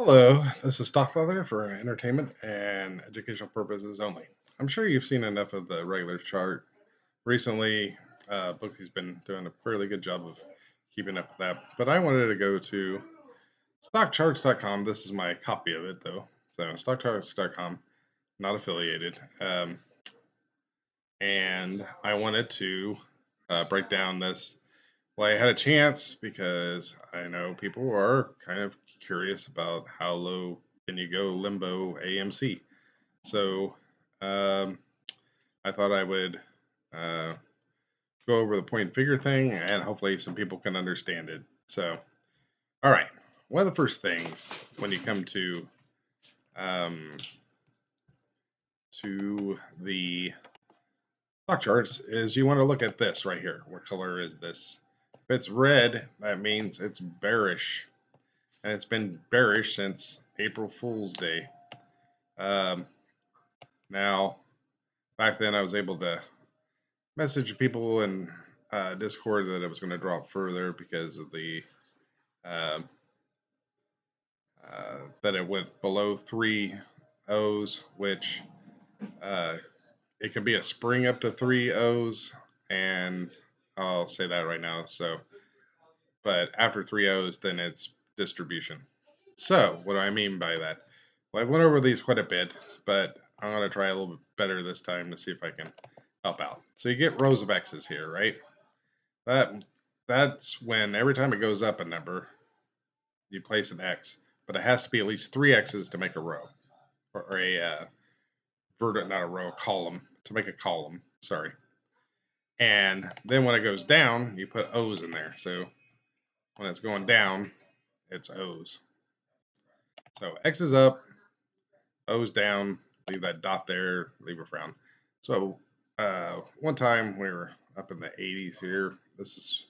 Hello, this is Stockfather for entertainment and educational purposes only. I'm sure you've seen enough of the regular chart. Recently, Bookie's been doing a fairly good job of keeping up with that, but I wanted to go to stockcharts.com. This is my copy of it, though. So, stockcharts.com, not affiliated. And I wanted to break down this. Well, I had a chance because I know people are kind of curious about how low can you go limbo AMC. So I thought I would uh, go over the point and figure thing, and hopefully some people can understand it. So, all right, one of the first things when you come um, to the stock charts is you want to look at this right here. What color is this? If it's red, that means it's bearish, and it's been bearish since April Fool's Day. Now, back then I was able to message people in Discord that it was going to drop further because of the uh, that it went below 3 O's, which it can be a spring up to 3 O's, and I'll say that right now. So, but after 3 O's, then it's distribution. So, what do I mean by that? Well, I went over these quite a bit, but I'm going to try a little bit better this time to see if I can help out. So you get rows of X's here, right? That's when every time it goes up a number, you place an X, but it has to be at least 3 X's to make a row, or a not a row, a column, to make a column, sorry. And then when it goes down, you put O's in there. So when it's going down, it's O's. So X is up, O's down, leave that dot there, leave a frown. So one time we were up in the 80s here. This is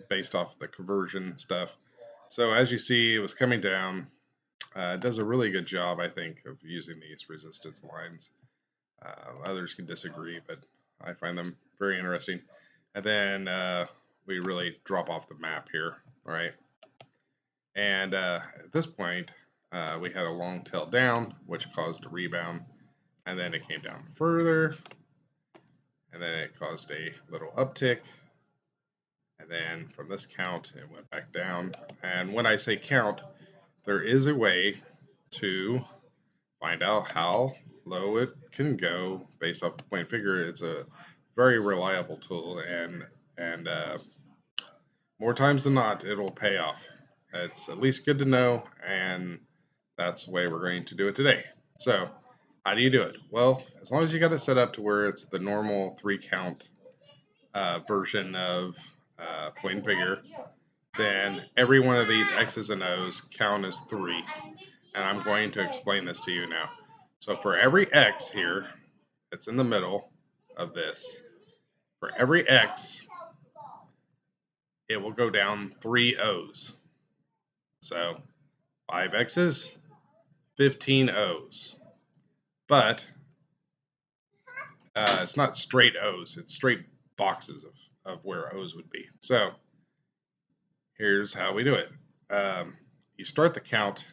based off the conversion stuff. So as you see, it was coming down. It does a really good job, I think, of using these resistance lines. Others can disagree, but I find them very interesting. And then we really drop off the map here, all right? And at this point, we had a long tail down, which caused a rebound, and then it came down further, and then it caused a little uptick, and then from this count, it went back down. And when I say count, there is a way to find out how low it can go based off the point figure. It's a very reliable tool, and more times than not, it'll pay off. It's at least good to know, and that's the way we're going to do it today. So, how do you do it? Well, as long as you got it set up to where it's the normal 3 count version of point and figure, then every one of these X's and O's count as 3. And I'm going to explain this to you now. So for every X here that's in the middle of this, for every X, it will go down 3 O's. So 5 X's, 15 O's. But it's not straight O's, it's straight boxes of where O's would be. So here's how we do it. You start the count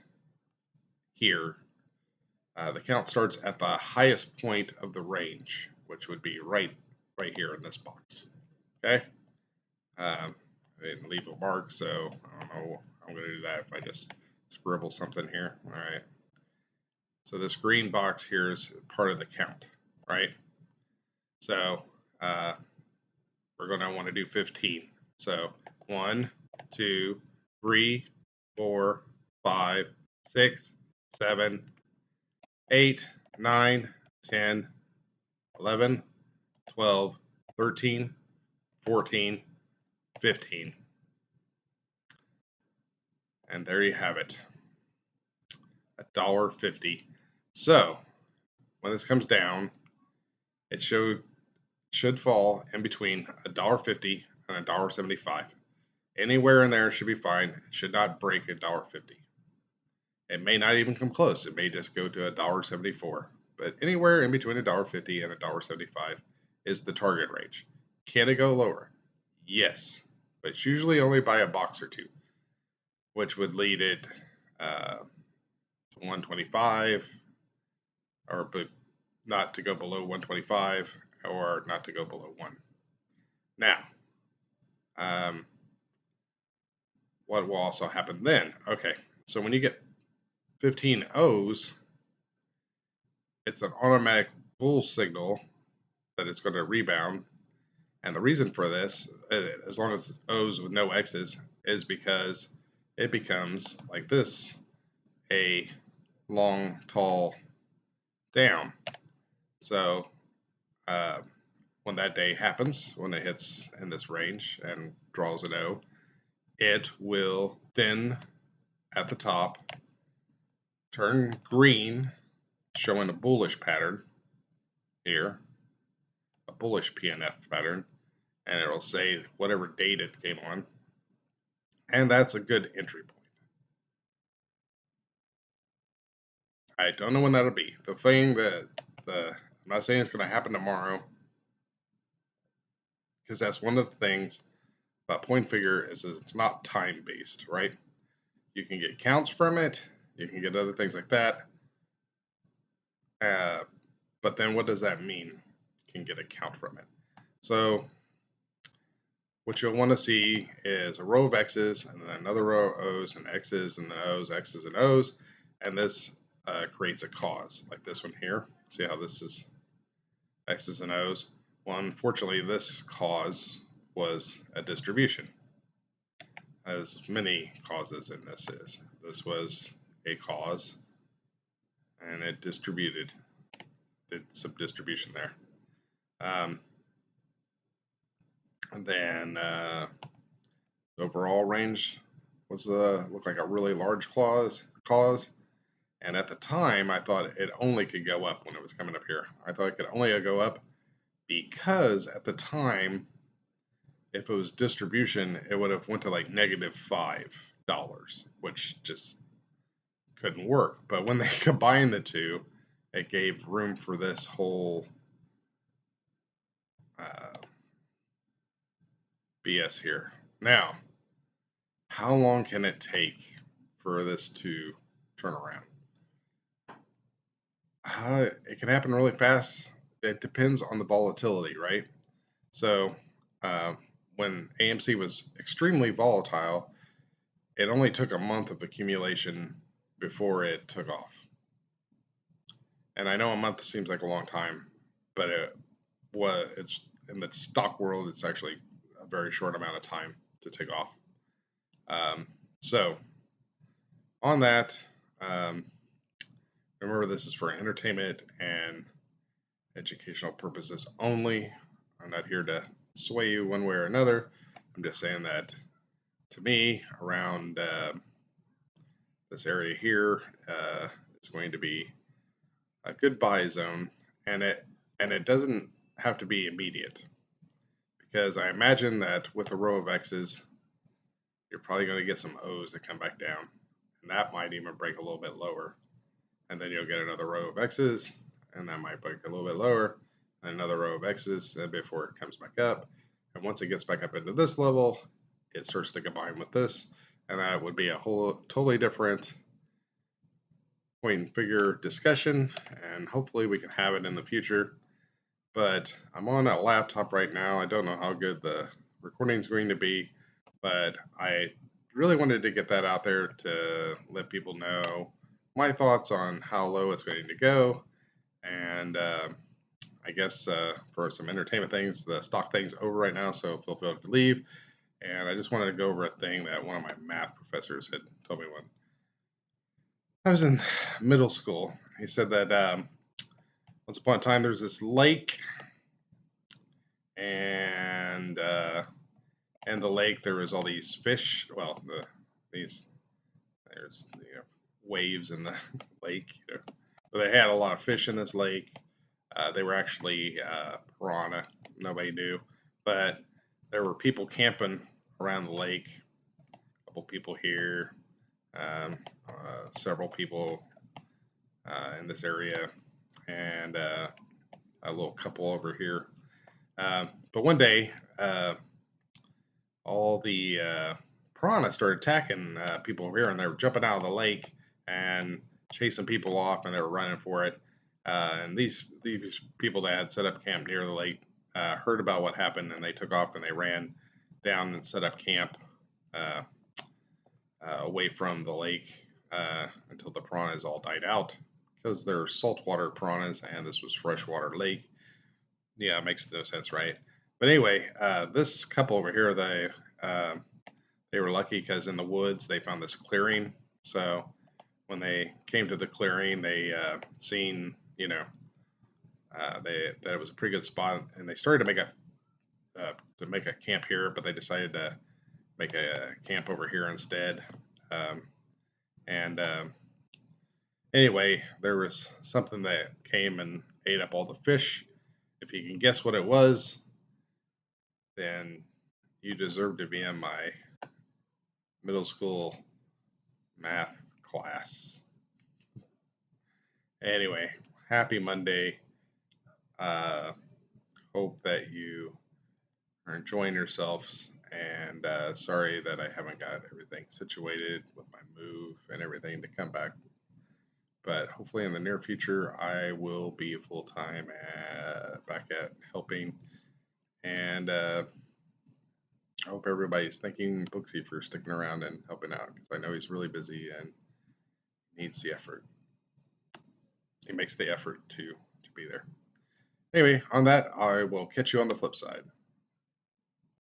here. The count starts at the highest point of the range, which would be right here in this box. Okay? I didn't leave a mark, so I don't know how I'm going to do that if I just scribble something here. All right. So this green box here is part of the count, right? So we're going to want to do 15. So 1, 2, 3, 4, 5, 6, 7, 8, 9, 10, 11, 12, 13, 14, 15. And there you have it. $1.50. So when this comes down, it should fall in between $1.50 and $1.75. Anywhere in there should be fine. It should not break $1.50. It may not even come close. It may just go to $1.74. But anywhere in between $1.50 and $1.75 is the target range. Can it go lower? Yes, but it's usually only by a box or two. which would lead it to 125, but not to go below 125, or not to go below 1. Now, what will also happen then? Okay, so when you get 15 O's, it's an automatic bull signal that it's going to rebound. And the reason for this, as long as O's with no X's, is because it becomes like this, a long, tall down. So when that day happens, when it hits in this range and draws an O, it will then at the top turn green, showing a bullish pattern here, a bullish PNF pattern, and it'll say whatever date it came on, and that's a good entry point. I don't know when that'll be. The thing that I'm not saying it's going to happen tomorrow, because that's one of the things about point figure is it's not time based, right? You can get counts from it, you can get other things like that, but then what does that mean? You can get a count from it. So what you'll want to see is a row of X's and then another row of O's and X's and then O's, X's and O's, and this creates a cause like this one here. See how this is X's and O's? Well, unfortunately, this cause was a distribution, as many causes in this is. This was a cause, and it distributed, did some distribution there. And then the overall range was looked like a really large cause, and at the time I thought it only could go up when it was coming up here. I thought it could only go up because at the time, if it was distribution, it would have went to like -$5, which just couldn't work. But when they combined the two, it gave room for this whole BS here. Now, how long can it take for this to turn around? It can happen really fast. It depends on the volatility, right? So when AMC was extremely volatile, it only took a month of accumulation before it took off. And I know a month seems like a long time, but it's in the stock world, it's actually a very short amount of time to take off. So on that, remember this is for entertainment and educational purposes only. I'm not here to sway you one way or another. I'm just saying that to me, around this area here, it's going to be a good buy zone, and it doesn't have to be immediate, because I imagine that with a row of X's, you're probably going to get some O's that come back down, and that might even break a little bit lower, and then you'll get another row of X's, and that might break a little bit lower, and another row of X's before it comes back up, and once it gets back up into this level, it starts to combine with this, and that would be a whole totally different point and figure discussion, and hopefully we can have it in the future. But I'm on a laptop right now. I don't know how good the recording is going to be, but I really wanted to get that out there to let people know my thoughts on how low it's going to go. And I guess for some entertainment things, the stock thing's over right now, so feel free to leave. And I just wanted to go over a thing that one of my math professors had told me when I was in middle school. He said that once upon a time there was this lake, and in the lake there was all these fish. Well, there's waves in the lake. But they had a lot of fish in this lake. They were actually piranha. Nobody knew, but there were people camping around the lake. A couple people here, several people in this area, and a little couple over here. But one day, all the piranha started attacking people over here, and they were jumping out of the lake and chasing people off, and they were running for it. And these people that had set up camp near the lake heard about what happened, and they took off and they ran down and set up camp uh, away from the lake until the piranhas all died out, because they're saltwater piranhas and this was freshwater lake. Yeah, it makes no sense, right? But anyway, this couple over here, they were lucky because in the woods they found this clearing. So when they came to the clearing, they seen, that it was a pretty good spot, and they started to make a camp here, but they decided to make a camp over here instead. Um, and Anyway, there was something that came and ate up all the fish. If you can guess what it was, then you deserve to be in my middle school math class. Anyway, happy Monday. Hope that you are enjoying yourselves, and sorry that I haven't got everything situated with my move and everything to come back. But hopefully in the near future, I will be full time back at helping. And I hope everybody's thanking Booksy for sticking around and helping out, because I know he's really busy and needs the effort. He makes the effort to be there. Anyway, on that, I will catch you on the flip side.